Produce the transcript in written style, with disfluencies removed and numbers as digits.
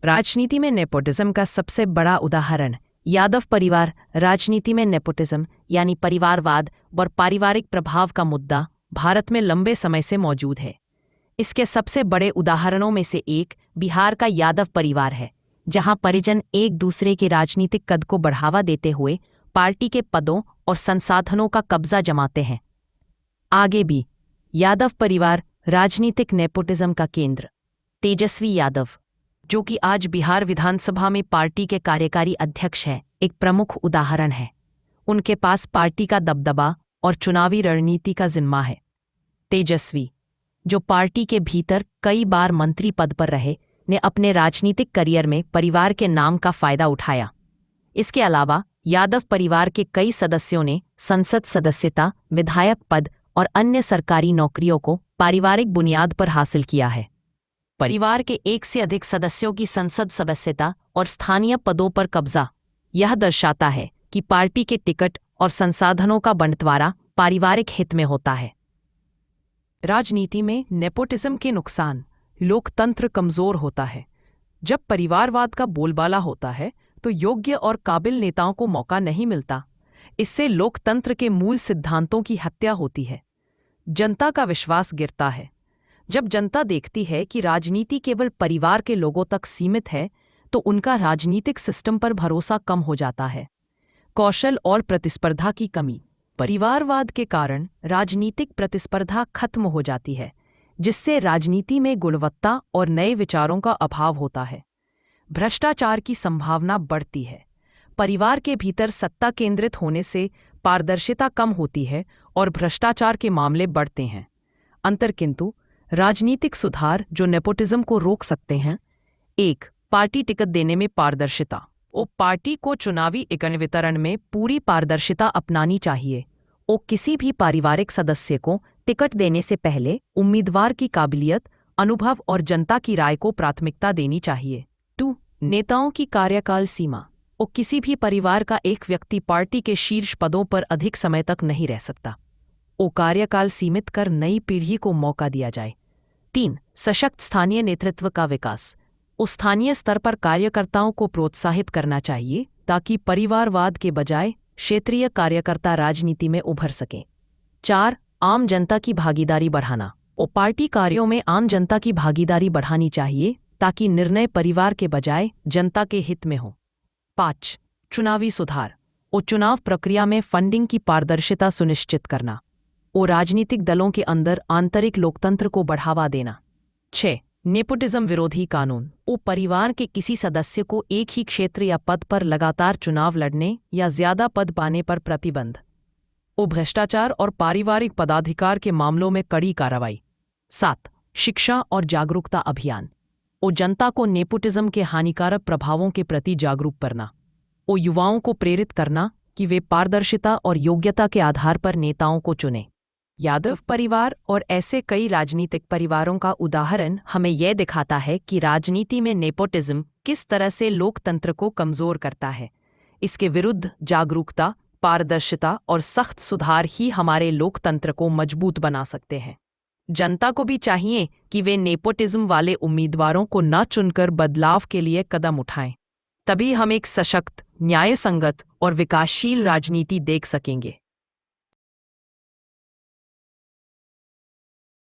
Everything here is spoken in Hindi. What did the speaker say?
राजनीति में नेपोटिज्म का सबसे बड़ा उदाहरण यादव परिवार। राजनीति में नेपोटिज्म यानी परिवारवाद और पारिवारिक प्रभाव का मुद्दा भारत में लंबे समय से मौजूद है। इसके सबसे बड़े उदाहरणों में से एक बिहार का यादव परिवार है, जहां परिजन एक दूसरे के राजनीतिक कद को बढ़ावा देते हुए पार्टी के पदों और संसाधनों का कब्जा जमाते हैं। आगे भी यादव परिवार राजनीतिक नेपोटिज्म का केंद्र। तेजस्वी यादव, जो कि आज बिहार विधानसभा में पार्टी के कार्यकारी अध्यक्ष हैं, एक प्रमुख उदाहरण है। उनके पास पार्टी का दबदबा और चुनावी रणनीति का जिम्मा है। तेजस्वी, जो पार्टी के भीतर कई बार मंत्री पद पर रहे, ने अपने राजनीतिक करियर में परिवार के नाम का फायदा उठाया। इसके अलावा यादव परिवार के कई सदस्यों ने संसद सदस्यता, विधायक पद और अन्य सरकारी नौकरियों को पारिवारिक बुनियाद पर हासिल किया है। परिवार के एक से अधिक सदस्यों की संसद सदस्यता और स्थानीय पदों पर कब्जा यह दर्शाता है कि पार्टी के टिकट और संसाधनों का बंटवारा पारिवारिक हित में होता है। राजनीति में नेपोटिज्म के नुकसान। लोकतंत्र कमजोर होता है। जब परिवारवाद का बोलबाला होता है तो योग्य और काबिल नेताओं को मौका नहीं मिलता। इससे लोकतंत्र के मूल सिद्धांतों की हत्या होती है। जनता का विश्वास गिरता है। जब जनता देखती है कि राजनीति केवल परिवार के लोगों तक सीमित है, तो उनका राजनीतिक सिस्टम पर भरोसा कम हो जाता है। कौशल और प्रतिस्पर्धा की कमी। परिवारवाद के कारण राजनीतिक प्रतिस्पर्धा खत्म हो जाती है, जिससे राजनीति में गुणवत्ता और नए विचारों का अभाव होता है। भ्रष्टाचार की संभावना बढ़ती है। परिवार के भीतर सत्ता केंद्रित होने से पारदर्शिता कम होती है और भ्रष्टाचार के मामले बढ़ते हैं। अंतर किंतु राजनीतिक सुधार जो नेपोटिज्म को रोक सकते हैं। 1. पार्टी टिकट देने में पारदर्शिता। पार्टी को चुनावी इकन वितरण में पूरी पारदर्शिता अपनानी चाहिए। किसी भी पारिवारिक सदस्य को टिकट देने से पहले उम्मीदवार की काबिलियत, अनुभव और जनता की राय को प्राथमिकता देनी चाहिए। 2. नेताओं की कार्यकाल सीमा। किसी भी परिवार का एक व्यक्ति पार्टी के शीर्ष पदों पर अधिक समय तक नहीं रह सकता। कार्यकाल सीमित कर नई पीढ़ी को मौका दिया जाए। 3. सशक्त स्थानीय नेतृत्व का विकास। स्थानीय स्तर पर कार्यकर्ताओं को प्रोत्साहित करना चाहिए ताकि परिवारवाद के बजाय क्षेत्रीय कार्यकर्ता राजनीति में उभर सकें। 4. आम जनता की भागीदारी बढ़ाना। पार्टी कार्यों में आम जनता की भागीदारी बढ़ानी चाहिए ताकि निर्णय परिवार के बजाय जनता के हित में हो। 5. चुनावी सुधार। चुनाव प्रक्रिया में फंडिंग की पारदर्शिता सुनिश्चित करना। राजनीतिक दलों के अंदर आंतरिक लोकतंत्र को बढ़ावा देना। 6. नेपोटिज्म विरोधी कानून। परिवार के किसी सदस्य को एक ही क्षेत्र या पद पर लगातार चुनाव लड़ने या ज्यादा पद पाने पर प्रतिबंध। भ्रष्टाचार और पारिवारिक पदाधिकार के मामलों में कड़ी कार्रवाई। 7. शिक्षा और जागरूकता अभियान। जनता को नेपोटिज्म के हानिकारक प्रभावों के प्रति जागरूक करना। युवाओं को प्रेरित करना कि वे पारदर्शिता और योग्यता के आधार पर नेताओं को चुनें। यादव परिवार और ऐसे कई राजनीतिक परिवारों का उदाहरण हमें यह दिखाता है कि राजनीति में नेपोटिज्म किस तरह से लोकतंत्र को कमजोर करता है। इसके विरुद्ध जागरूकता, पारदर्शिता और सख्त सुधार ही हमारे लोकतंत्र को मजबूत बना सकते हैं। जनता को भी चाहिए कि वे नेपोटिज्म वाले उम्मीदवारों को न चुनकर बदलाव के लिए कदम उठाएं। तभी हम एक सशक्त, न्यायसंगत और विकासशील राजनीति देख सकेंगे।